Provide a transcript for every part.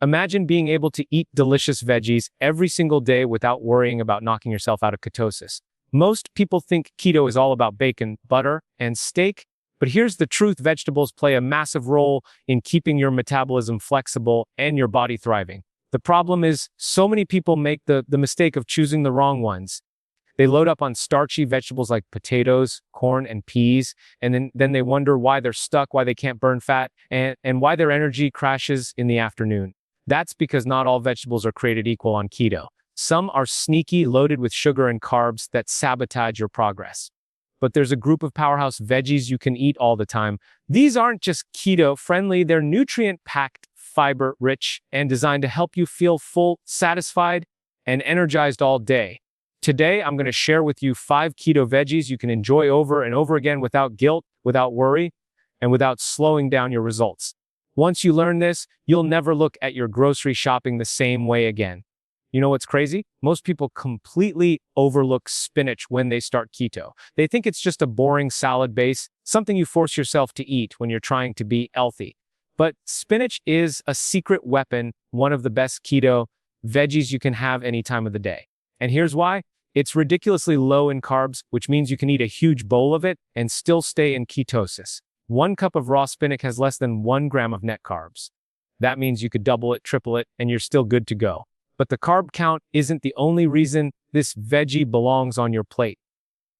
Imagine being able to eat delicious veggies every single day without worrying about knocking yourself out of ketosis. Most people think keto is all about bacon, butter, and steak, but here's the truth: vegetables play a massive role in keeping your metabolism flexible and your body thriving. The problem is, so many people make the mistake of choosing the wrong ones. They load up on starchy vegetables like potatoes, corn, and peas, and then they wonder why they're stuck, why they can't burn fat, and why their energy crashes in the afternoon. That's because not all vegetables are created equal on keto. Some are sneaky, loaded with sugar and carbs that sabotage your progress. But there's a group of powerhouse veggies you can eat all the time. These aren't just keto-friendly, they're nutrient-packed, fiber-rich, and designed to help you feel full, satisfied, and energized all day. Today, I'm going to share with you 5 keto veggies you can enjoy over and over again without guilt, without worry, and without slowing down your results. Once you learn this, you'll never look at your grocery shopping the same way again. You know what's crazy? Most people completely overlook spinach when they start keto. They think it's just a boring salad base, something you force yourself to eat when you're trying to be healthy. But spinach is a secret weapon, one of the best keto veggies you can have any time of the day. And here's why. It's ridiculously low in carbs, which means you can eat a huge bowl of it and still stay in ketosis. 1 cup of raw spinach has less than 1 gram of net carbs. That means you could double it, triple it, and you're still good to go. But the carb count isn't the only reason this veggie belongs on your plate.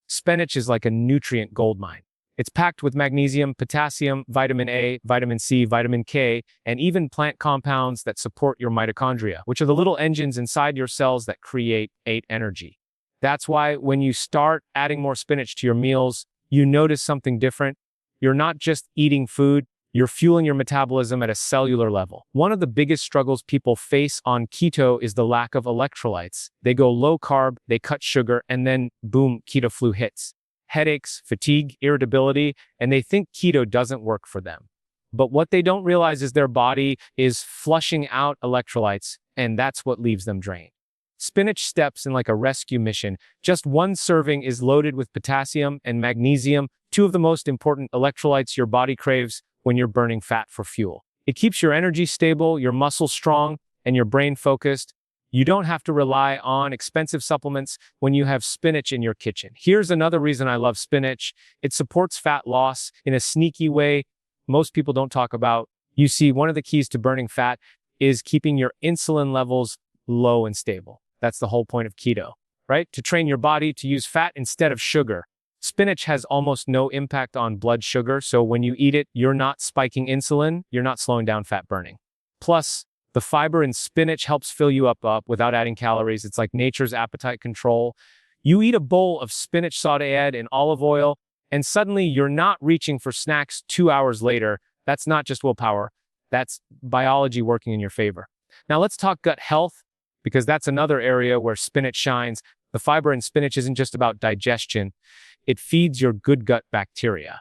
Spinach is like a nutrient goldmine. It's packed with magnesium, potassium, vitamin A, vitamin C, vitamin K, and even plant compounds that support your mitochondria, which are the little engines inside your cells that create energy. That's why when you start adding more spinach to your meals, you notice something different. You're not just eating food, you're fueling your metabolism at a cellular level. One of the biggest struggles people face on keto is the lack of electrolytes. They go low carb, they cut sugar, and then boom, keto flu hits. Headaches, fatigue, irritability, and they think keto doesn't work for them. But what they don't realize is their body is flushing out electrolytes, and that's what leaves them drained. Spinach steps in like a rescue mission. Just 1 serving is loaded with potassium and magnesium, 2 of the most important electrolytes your body craves when you're burning fat for fuel. It keeps your energy stable, your muscles strong, and your brain focused. You don't have to rely on expensive supplements when you have spinach in your kitchen. Here's another reason I love spinach. It supports fat loss in a sneaky way most people don't talk about. You see, one of the keys to burning fat is keeping your insulin levels low and stable. That's the whole point of keto, right? To train your body to use fat instead of sugar. Spinach has almost no impact on blood sugar, so when you eat it, you're not spiking insulin, you're not slowing down fat burning. Plus, the fiber in spinach helps fill you up without adding calories. It's like nature's appetite control. You eat a bowl of spinach sauteed in olive oil, and suddenly you're not reaching for snacks 2 hours later. That's not just willpower, that's biology working in your favor. Now let's talk gut health, because that's another area where spinach shines. The fiber in spinach isn't just about digestion. It feeds your good gut bacteria.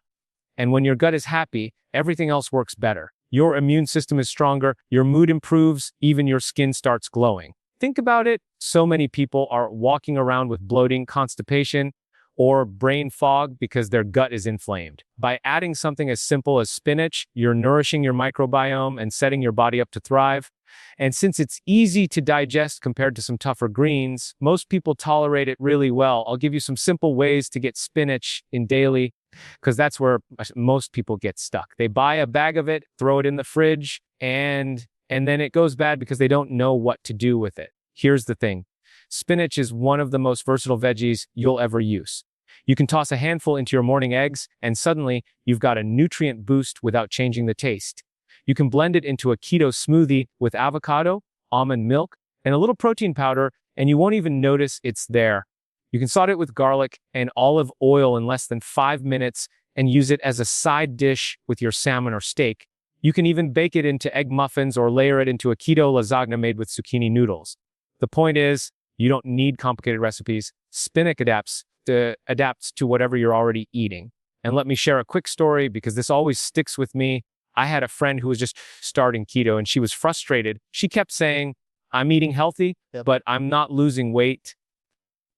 And when your gut is happy, everything else works better. Your immune system is stronger, your mood improves, even your skin starts glowing. Think about it. So many people are walking around with bloating, constipation, or brain fog because their gut is inflamed. By adding something as simple as spinach, you're nourishing your microbiome and setting your body up to thrive. And since it's easy to digest compared to some tougher greens, most people tolerate it really well. I'll give you some simple ways to get spinach in daily, because that's where most people get stuck. They buy a bag of it, throw it in the fridge, and then it goes bad because they don't know what to do with it. Here's the thing. Spinach is one of the most versatile veggies you'll ever use. You can toss a handful into your morning eggs, and suddenly you've got a nutrient boost without changing the taste. You can blend it into a keto smoothie with avocado, almond milk, and a little protein powder, and you won't even notice it's there. You can saute it with garlic and olive oil in less than 5 minutes and use it as a side dish with your salmon or steak. You can even bake it into egg muffins or layer it into a keto lasagna made with zucchini noodles. The point is, you don't need complicated recipes. Spinach adapts to whatever you're already eating. And let me share a quick story because this always sticks with me. I had a friend who was just starting keto and she was frustrated. She kept saying, I'm eating healthy, but I'm not losing weight.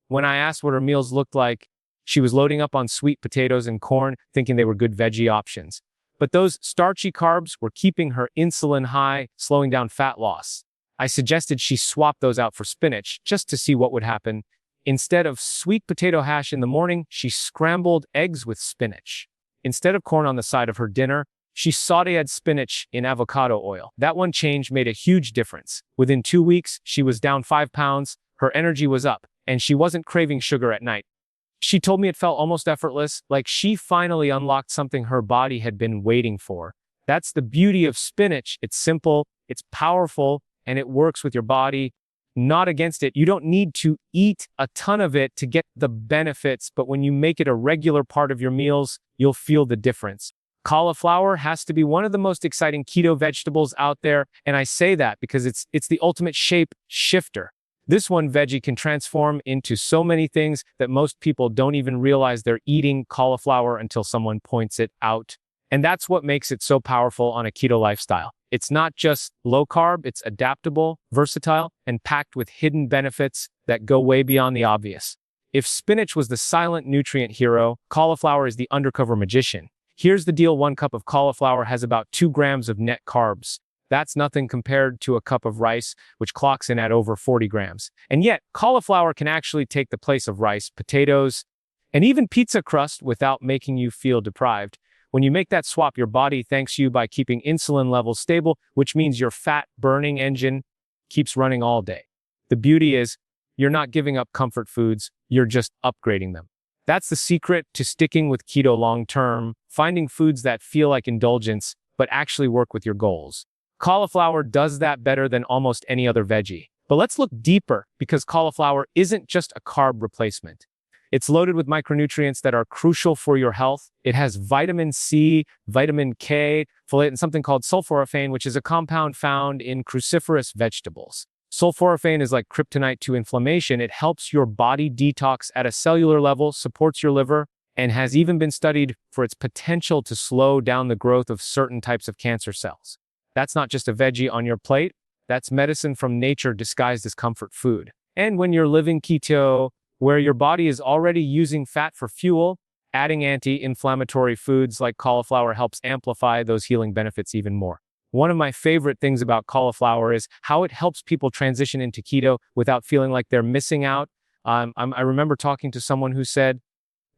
When I asked what her meals looked like, she was loading up on sweet potatoes and corn, thinking they were good veggie options. But those starchy carbs were keeping her insulin high, slowing down fat loss. I suggested she swap those out for spinach just to see what would happen. Instead of sweet potato hash in the morning, she scrambled eggs with spinach. Instead of corn on the side of her dinner, she sauteed spinach in avocado oil. That one change made a huge difference. Within 2 weeks, she was down 5 pounds, her energy was up, and she wasn't craving sugar at night. She told me it felt almost effortless, like she finally unlocked something her body had been waiting for. That's the beauty of spinach. It's simple, it's powerful, and it works with your body, not against it. You don't need to eat a ton of it to get the benefits, but when you make it a regular part of your meals, you'll feel the difference. Cauliflower has to be one of the most exciting keto vegetables out there, and I say that because it's the ultimate shape shifter. This one veggie can transform into so many things that most people don't even realize they're eating cauliflower until someone points it out. And that's what makes it so powerful on a keto lifestyle. It's not just low carb, it's adaptable, versatile, and packed with hidden benefits that go way beyond the obvious. If spinach was the silent nutrient hero, cauliflower is the undercover magician. Here's the deal: 1 cup of cauliflower has about 2 grams of net carbs. That's nothing compared to a cup of rice, which clocks in at over 40 grams. And yet, cauliflower can actually take the place of rice, potatoes, and even pizza crust without making you feel deprived. When you make that swap, your body thanks you by keeping insulin levels stable, which means your fat-burning engine keeps running all day. The beauty is, you're not giving up comfort foods, you're just upgrading them. That's the secret to sticking with keto long-term, finding foods that feel like indulgence, but actually work with your goals. Cauliflower does that better than almost any other veggie. But let's look deeper, because cauliflower isn't just a carb replacement. It's loaded with micronutrients that are crucial for your health. It has vitamin C, vitamin K, folate, and something called sulforaphane, which is a compound found in cruciferous vegetables. Sulforaphane is like kryptonite to inflammation. It helps your body detox at a cellular level, supports your liver, and has even been studied for its potential to slow down the growth of certain types of cancer cells. That's not just a veggie on your plate, that's medicine from nature disguised as comfort food. And when you're living keto, where your body is already using fat for fuel, adding anti-inflammatory foods like cauliflower helps amplify those healing benefits even more. One of my favorite things about cauliflower is how it helps people transition into keto without feeling like they're missing out. I remember talking to someone who said,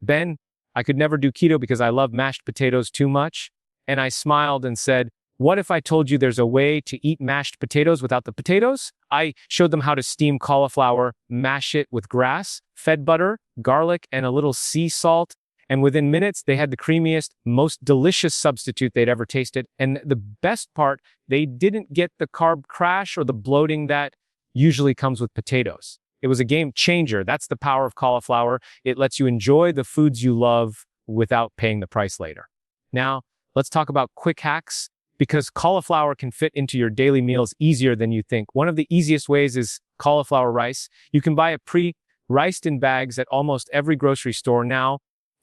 "Ben, I could never do keto because I love mashed potatoes too much." And I smiled and said, "What if I told you there's a way to eat mashed potatoes without the potatoes?" I showed them how to steam cauliflower, mash it with grass, fed butter, garlic, and a little sea salt. And within minutes, they had the creamiest, most delicious substitute they'd ever tasted. And the best part, they didn't get the carb crash or the bloating that usually comes with potatoes. It was a game changer. That's the power of cauliflower. It lets you enjoy the foods you love without paying the price later. Now, let's talk about quick hacks, because cauliflower can fit into your daily meals easier than you think. One of the easiest ways is cauliflower rice. You can buy it pre-riced in bags at almost every grocery store now,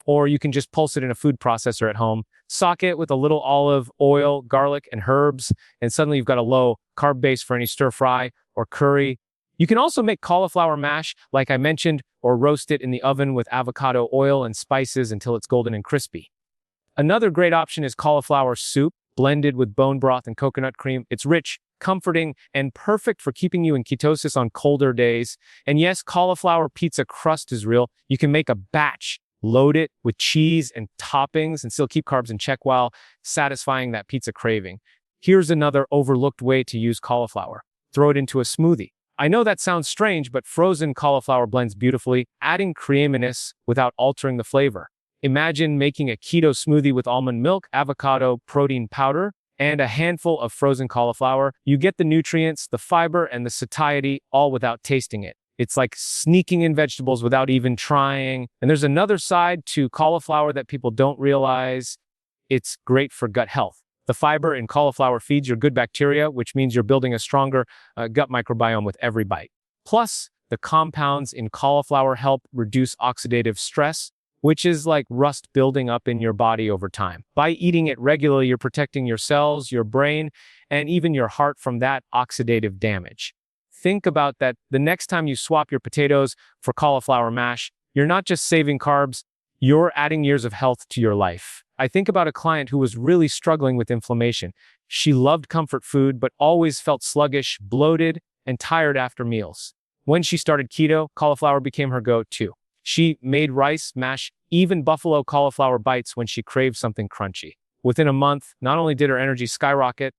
or you can just pulse it in a food processor at home. Sock it with a little olive oil, garlic, and herbs, and suddenly you've got a low-carb base for any stir-fry or curry. You can also make cauliflower mash, like I mentioned, or roast it in the oven with avocado oil and spices until it's golden and crispy. Another great option is cauliflower soup, blended with bone broth and coconut cream. It's rich, comforting, and perfect for keeping you in ketosis on colder days. And yes, cauliflower pizza crust is real. You can make a batch, load it with cheese and toppings, and still keep carbs in check while satisfying that pizza craving. Here's another overlooked way to use cauliflower. Throw it into a smoothie. I know that sounds strange, but frozen cauliflower blends beautifully, adding creaminess without altering the flavor. Imagine making a keto smoothie with almond milk, avocado, protein powder, and a handful of frozen cauliflower. You get the nutrients, the fiber, and the satiety, all without tasting it. It's like sneaking in vegetables without even trying. And there's another side to cauliflower that people don't realize. It's great for gut health. The fiber in cauliflower feeds your good bacteria, which means you're building a stronger gut microbiome with every bite. Plus, the compounds in cauliflower help reduce oxidative stress, which is like rust building up in your body over time. By eating it regularly, you're protecting your cells, your brain, and even your heart from that oxidative damage. Think about that the next time you swap your potatoes for cauliflower mash, you're not just saving carbs, you're adding years of health to your life. I think about a client who was really struggling with inflammation. She loved comfort food, but always felt sluggish, bloated, and tired after meals. When she started keto, cauliflower became her go-to. She made rice, mash, even buffalo cauliflower bites when she craved something crunchy. Within a month, not only did her energy skyrocket,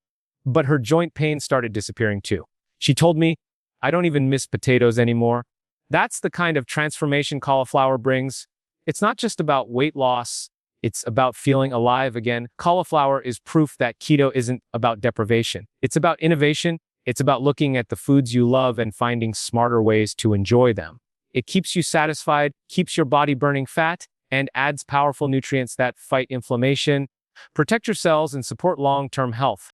but her joint pain started disappearing too. She told me, "I don't even miss potatoes anymore." That's the kind of transformation cauliflower brings. It's not just about weight loss, it's about feeling alive again. Cauliflower is proof that keto isn't about deprivation. It's about innovation. It's about looking at the foods you love and finding smarter ways to enjoy them. It keeps you satisfied, keeps your body burning fat, and adds powerful nutrients that fight inflammation, protect your cells, and support long-term health.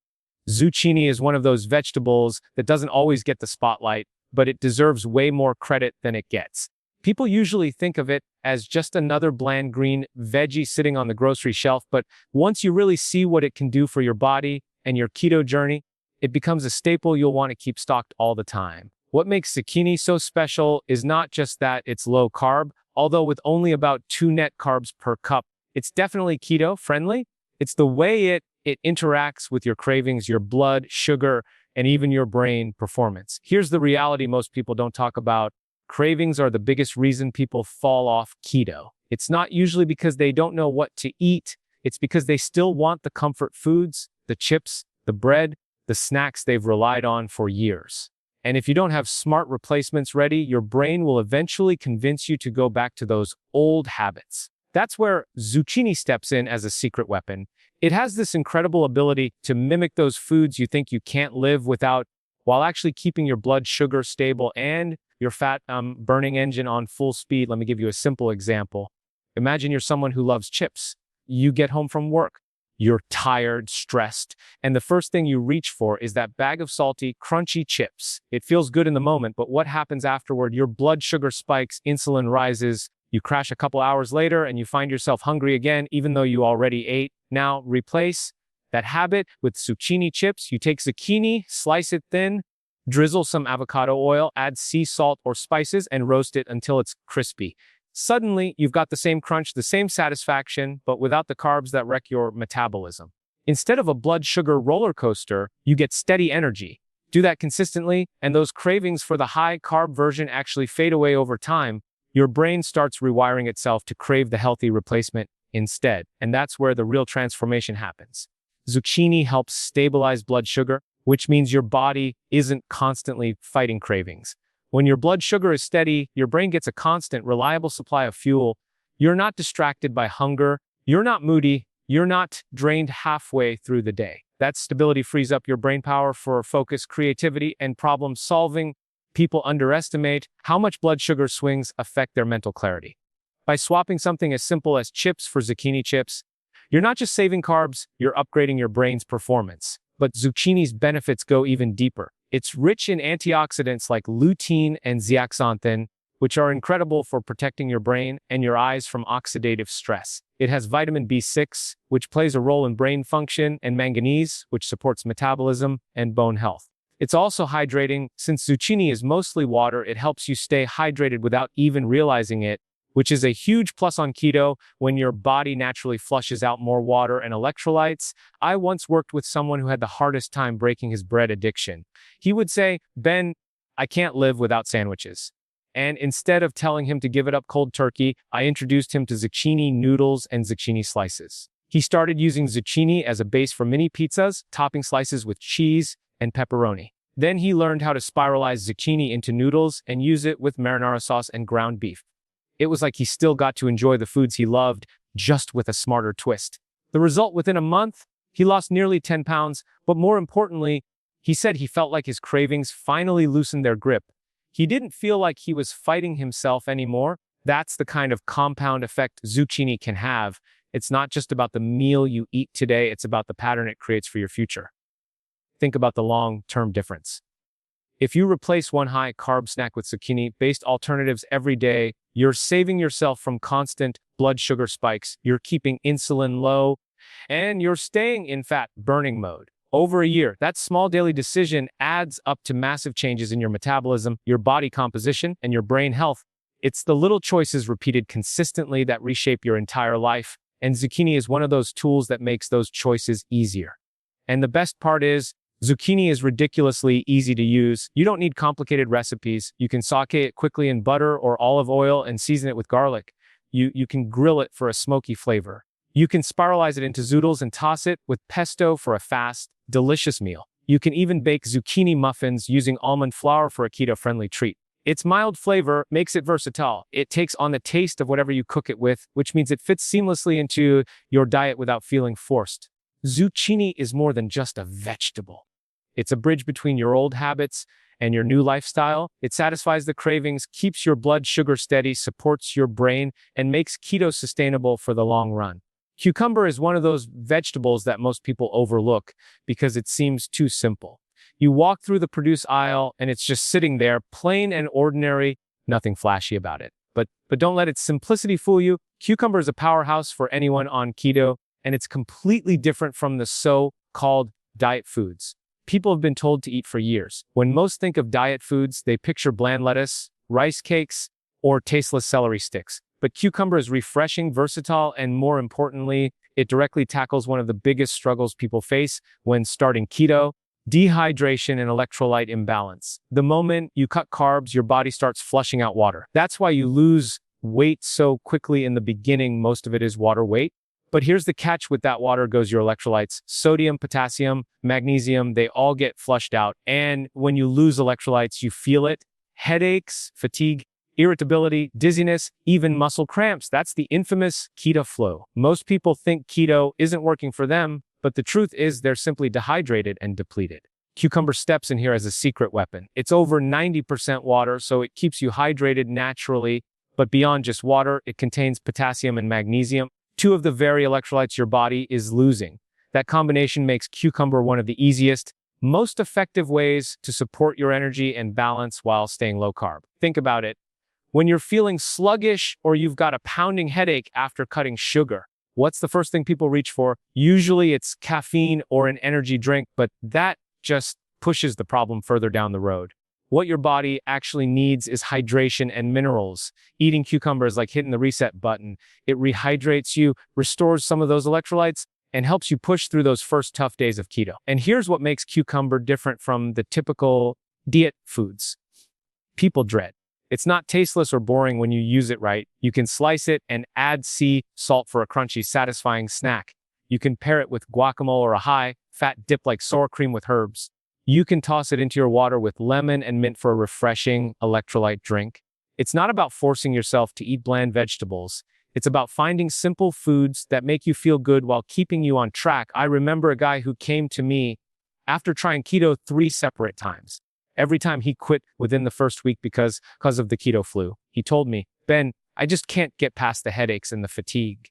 Zucchini is one of those vegetables that doesn't always get the spotlight, but it deserves way more credit than it gets. People usually think of it as just another bland green veggie sitting on the grocery shelf, but once you really see what it can do for your body and your keto journey, it becomes a staple you'll want to keep stocked all the time. What makes zucchini so special is not just that it's low carb, although with only about 2 net carbs per cup, it's definitely keto friendly. It's the way it interacts with your cravings, your blood, sugar, and even your brain performance. Here's the reality most people don't talk about. Cravings are the biggest reason people fall off keto. It's not usually because they don't know what to eat. It's because they still want the comfort foods, the chips, the bread, the snacks they've relied on for years. And if you don't have smart replacements ready, your brain will eventually convince you to go back to those old habits. That's where zucchini steps in as a secret weapon. It has this incredible ability to mimic those foods you think you can't live without, while actually keeping your blood sugar stable and your fat burning engine on full speed. Let me give you a simple example. Imagine you're someone who loves chips. You get home from work. You're tired, stressed, and the first thing you reach for is that bag of salty, crunchy chips. It feels good in the moment, but what happens afterward? Your blood sugar spikes, insulin rises, you crash a couple hours later, and you find yourself hungry again, even though you already ate. Now, replace that habit with zucchini chips. You take zucchini, slice it thin, drizzle some avocado oil, add sea salt or spices, and roast it until it's crispy. Suddenly, you've got the same crunch, the same satisfaction, but without the carbs that wreck your metabolism. Instead of a blood sugar roller coaster, you get steady energy. Do that consistently, and those cravings for the high-carb version actually fade away over time. Your brain starts rewiring itself to crave the healthy replacement instead, and that's where the real transformation happens. Zucchini helps stabilize blood sugar, which means your body isn't constantly fighting cravings. When your blood sugar is steady, your brain gets a constant, reliable supply of fuel. You're not distracted by hunger. You're not moody. You're not drained halfway through the day. That stability frees up your brain power for focus, creativity, and problem solving. People underestimate how much blood sugar swings affect their mental clarity. By swapping something as simple as chips for zucchini chips, you're not just saving carbs, you're upgrading your brain's performance. But zucchini's benefits go even deeper. It's rich in antioxidants like lutein and zeaxanthin, which are incredible for protecting your brain and your eyes from oxidative stress. It has vitamin B6, which plays a role in brain function, and manganese, which supports metabolism and bone health. It's also hydrating. Since zucchini is mostly water, it helps you stay hydrated without even realizing it, which is a huge plus on keto when your body naturally flushes out more water and electrolytes. I once worked with someone who had the hardest time breaking his bread addiction. He would say, "Ben, I can't live without sandwiches." And instead of telling him to give it up cold turkey, I introduced him to zucchini noodles and zucchini slices. He started using zucchini as a base for mini pizzas, topping slices with cheese and pepperoni. Then he learned how to spiralize zucchini into noodles and use it with marinara sauce and ground beef. It was like he still got to enjoy the foods he loved, just with a smarter twist. The result, within a month, he lost nearly 10 pounds, but more importantly, he said he felt like his cravings finally loosened their grip. He didn't feel like he was fighting himself anymore. That's the kind of compound effect zucchini can have. It's not just about the meal you eat today, it's about the pattern it creates for your future. Think about the long-term difference. If you replace one high-carb snack with zucchini-based alternatives every day, you're saving yourself from constant blood sugar spikes, you're keeping insulin low, and you're staying in fat-burning mode. Over a year, that small daily decision adds up to massive changes in your metabolism, your body composition, and your brain health. It's the little choices repeated consistently that reshape your entire life. and zucchini is one of those tools that makes those choices easier. And the best part is, zucchini is ridiculously easy to use. You don't need complicated recipes. You can sauté it quickly in butter or olive oil and season it with garlic. You can grill it for a smoky flavor. You can spiralize it into zoodles and toss it with pesto for a fast, delicious meal. You can even bake zucchini muffins using almond flour for a keto-friendly treat. Its mild flavor makes it versatile. It takes on the taste of whatever you cook it with, which means it fits seamlessly into your diet without feeling forced. Zucchini is more than just a vegetable. It's a bridge between your old habits and your new lifestyle. It satisfies the cravings, keeps your blood sugar steady, supports your brain, and makes keto sustainable for the long run. Cucumber is one of those vegetables that most people overlook because it seems too simple. You walk through the produce aisle and it's just sitting there, plain and ordinary, nothing flashy about it. But don't let its simplicity fool you. Cucumber is a powerhouse for anyone on keto, and it's completely different from the so-called diet foods people have been told to eat for years. When most think of diet foods, they picture bland lettuce, rice cakes, or tasteless celery sticks. But cucumber is refreshing, versatile, and more importantly, it directly tackles one of the biggest struggles people face when starting keto: dehydration and electrolyte imbalance. The moment you cut carbs, your body starts flushing out water. That's why you lose weight so quickly in the beginning. Most of it is water weight. But here's the catch: with that water goes your electrolytes. Sodium, potassium, magnesium, they all get flushed out. And when you lose electrolytes, you feel it. Headaches, fatigue, irritability, dizziness, even muscle cramps. That's the infamous keto flu. Most people think keto isn't working for them, but the truth is they're simply dehydrated and depleted. Cucumber steps in here as a secret weapon. It's over 90% water, so it keeps you hydrated naturally. But beyond just water, it contains potassium and magnesium, two of the very electrolytes your body is losing. That combination makes cucumber one of the easiest, most effective ways to support your energy and balance while staying low carb. Think about it. When you're feeling sluggish or you've got a pounding headache after cutting sugar, what's the first thing people reach for? Usually it's caffeine or an energy drink, but that just pushes the problem further down the road. What your body actually needs is hydration and minerals. Eating cucumber is like hitting the reset button. It rehydrates you, restores some of those electrolytes, and helps you push through those first tough days of keto. And here's what makes cucumber different from the typical diet foods people dread. It's not tasteless or boring when you use it right. You can slice it and add sea salt for a crunchy, satisfying snack. You can pair it with guacamole or a high-fat dip like sour cream with herbs. You can toss it into your water with lemon and mint for a refreshing electrolyte drink. It's not about forcing yourself to eat bland vegetables. It's about finding simple foods that make you feel good while keeping you on track. I remember a guy who came to me after trying keto 3 separate times. Every time he quit within the first week because of the keto flu. He told me, "Ben, I just can't get past the headaches and the fatigue."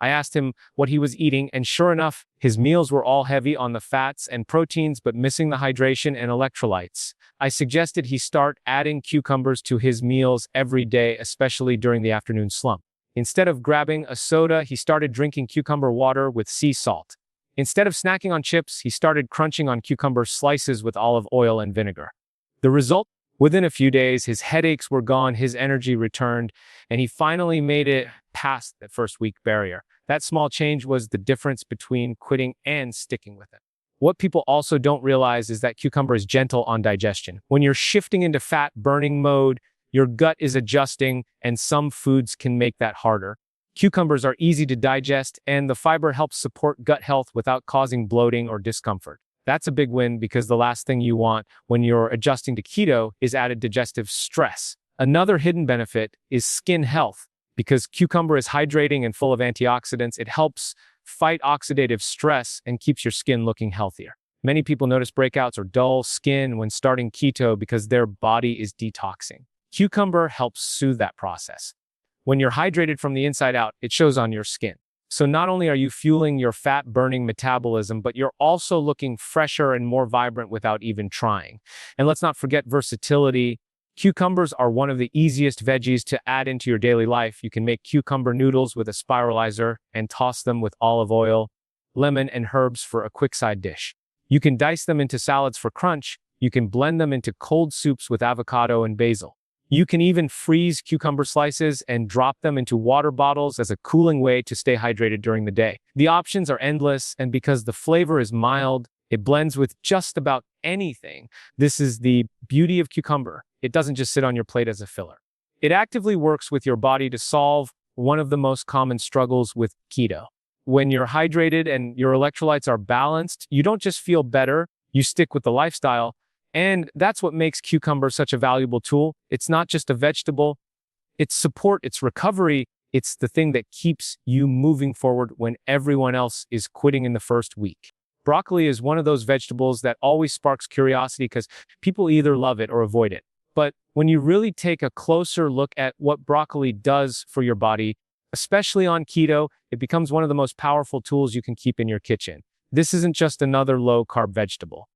I asked him what he was eating, and sure enough, his meals were all heavy on the fats and proteins, but missing the hydration and electrolytes. I suggested he start adding cucumbers to his meals every day, especially during the afternoon slump. Instead of grabbing a soda, he started drinking cucumber water with sea salt. Instead of snacking on chips, he started crunching on cucumber slices with olive oil and vinegar. The result? Within a few days, his headaches were gone, his energy returned, and he finally made it past that first week barrier. That small change was the difference between quitting and sticking with it. What people also don't realize is that cucumber is gentle on digestion. When you're shifting into fat-burning mode, your gut is adjusting, and some foods can make that harder. Cucumbers are easy to digest, and the fiber helps support gut health without causing bloating or discomfort. That's a big win because the last thing you want when you're adjusting to keto is added digestive stress. Another hidden benefit is skin health. Because cucumber is hydrating and full of antioxidants, it helps fight oxidative stress and keeps your skin looking healthier. Many people notice breakouts or dull skin when starting keto because their body is detoxing. Cucumber helps soothe that process. When you're hydrated from the inside out, it shows on your skin. So not only are you fueling your fat-burning metabolism, but you're also looking fresher and more vibrant without even trying. And let's not forget versatility. Cucumbers are one of the easiest veggies to add into your daily life. You can make cucumber noodles with a spiralizer and toss them with olive oil, lemon, and herbs for a quick side dish. You can dice them into salads for crunch. You can blend them into cold soups with avocado and basil. You can even freeze cucumber slices and drop them into water bottles as a cooling way to stay hydrated during the day. The options are endless, and because the flavor is mild, it blends with just about anything. This is the beauty of cucumber. It doesn't just sit on your plate as a filler. It actively works with your body to solve one of the most common struggles with keto. When you're hydrated and your electrolytes are balanced, you don't just feel better, you stick with the lifestyle. And that's what makes cucumber such a valuable tool. It's not just a vegetable, it's support, it's recovery, it's the thing that keeps you moving forward when everyone else is quitting in the first week. Broccoli is one of those vegetables that always sparks curiosity because people either love it or avoid it. But when you really take a closer look at what broccoli does for your body, especially on keto, it becomes one of the most powerful tools you can keep in your kitchen. This isn't just another low-carb vegetable.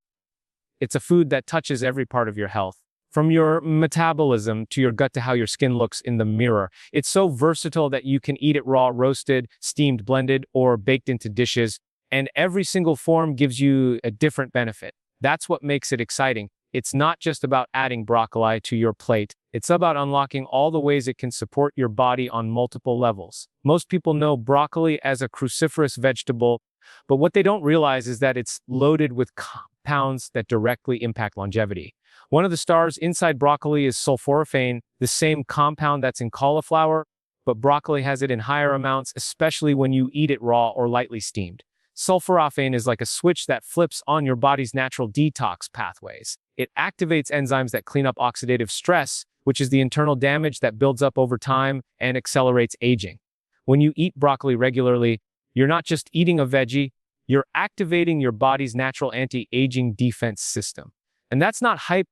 It's a food that touches every part of your health, from your metabolism to your gut to how your skin looks in the mirror. It's so versatile that you can eat it raw, roasted, steamed, blended, or baked into dishes, and every single form gives you a different benefit. That's what makes it exciting. It's not just about adding broccoli to your plate. It's about unlocking all the ways it can support your body on multiple levels. Most people know broccoli as a cruciferous vegetable, but what they don't realize is that it's loaded with compounds that directly impact longevity. One of the stars inside broccoli is sulforaphane, the same compound that's in cauliflower, but broccoli has it in higher amounts, especially when you eat it raw or lightly steamed. Sulforaphane is like a switch that flips on your body's natural detox pathways. It activates enzymes that clean up oxidative stress, which is the internal damage that builds up over time and accelerates aging. When you eat broccoli regularly, you're not just eating a veggie, you're activating your body's natural anti-aging defense system. And that's not hype,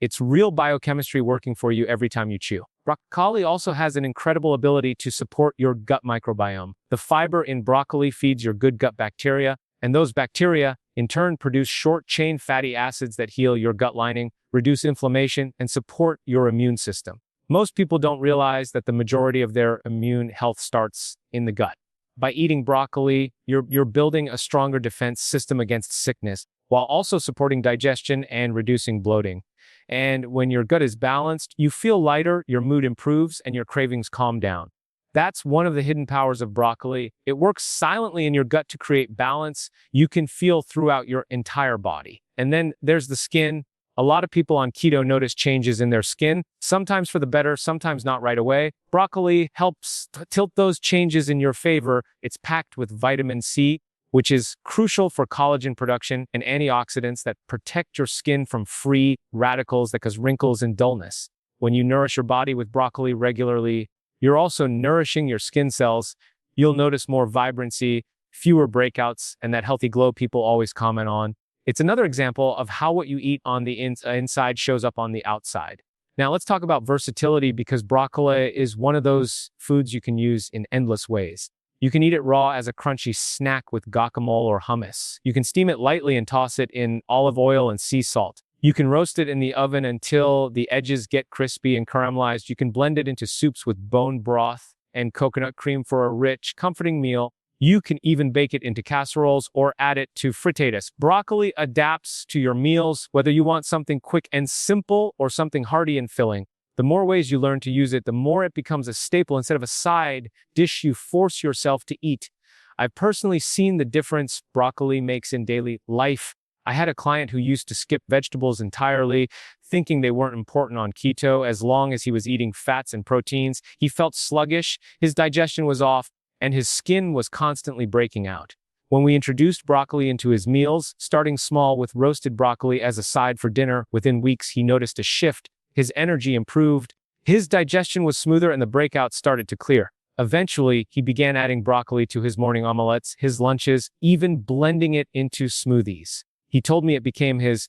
it's real biochemistry working for you every time you chew. Broccoli also has an incredible ability to support your gut microbiome. The fiber in broccoli feeds your good gut bacteria, and those bacteria, in turn, produce short-chain fatty acids that heal your gut lining, reduce inflammation, and support your immune system. Most people don't realize that the majority of their immune health starts in the gut. By eating broccoli, you're building a stronger defense system against sickness, while also supporting digestion and reducing bloating. And when your gut is balanced, you feel lighter, your mood improves, and your cravings calm down. That's one of the hidden powers of broccoli. It works silently in your gut to create balance you can feel throughout your entire body. And then there's the skin. A lot of people on keto notice changes in their skin, sometimes for the better, sometimes not right away. Broccoli helps tilt those changes in your favor. It's packed with vitamin C, which is crucial for collagen production and antioxidants that protect your skin from free radicals that cause wrinkles and dullness. When you nourish your body with broccoli regularly, you're also nourishing your skin cells. You'll notice more vibrancy, fewer breakouts, and that healthy glow people always comment on. It's another example of how what you eat on the inside shows up on the outside. Now let's talk about versatility, because broccoli is one of those foods you can use in endless ways. You can eat it raw as a crunchy snack with guacamole or hummus. You can steam it lightly and toss it in olive oil and sea salt. You can roast it in the oven until the edges get crispy and caramelized. You can blend it into soups with bone broth and coconut cream for a rich, comforting meal. You can even bake it into casseroles or add it to frittatas. Broccoli adapts to your meals, whether you want something quick and simple or something hearty and filling. The more ways you learn to use it, the more it becomes a staple instead of a side dish you force yourself to eat. I've personally seen the difference broccoli makes in daily life. I had a client who used to skip vegetables entirely, thinking they weren't important on keto as long as he was eating fats and proteins. He felt sluggish, his digestion was off, and his skin was constantly breaking out. When we introduced broccoli into his meals, starting small with roasted broccoli as a side for dinner, within weeks he noticed a shift. His energy improved, his digestion was smoother, and the breakouts started to clear. Eventually, he began adding broccoli to his morning omelettes, his lunches, even blending it into smoothies. He told me it became his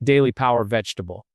daily power vegetable,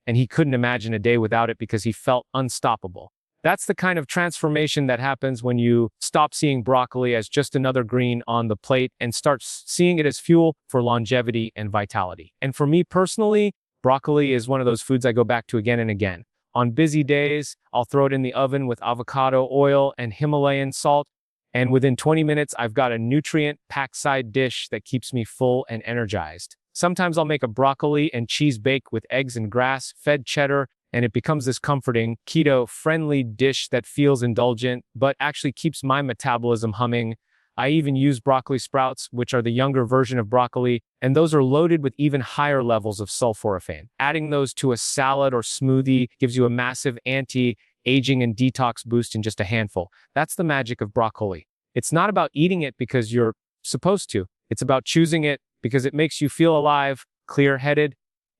and he couldn't imagine a day without it because he felt unstoppable. That's the kind of transformation that happens when you stop seeing broccoli as just another green on the plate and start seeing it as fuel for longevity and vitality. And for me personally, broccoli is one of those foods I go back to again and again. On busy days, I'll throw it in the oven with avocado oil and Himalayan salt, and within 20 minutes, I've got a nutrient-packed side dish that keeps me full and energized. Sometimes I'll make a broccoli and cheese bake with eggs and grass-fed cheddar and it becomes this comforting, keto-friendly dish that feels indulgent, but actually keeps my metabolism humming. I even use broccoli sprouts, which are the younger version of broccoli, and those are loaded with even higher levels of sulforaphane. Adding those to a salad or smoothie gives you a massive anti-aging and detox boost in just a handful. That's the magic of broccoli. It's not about eating it because you're supposed to. It's about choosing it because it makes you feel alive, clear-headed,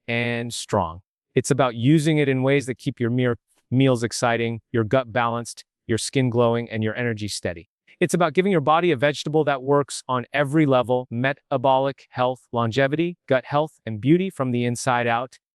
and strong. It's about using it in ways that keep your meals exciting, your gut balanced, your skin glowing, and your energy steady. It's about giving your body a vegetable that works on every level: metabolic health, longevity, gut health, and beauty from the inside out.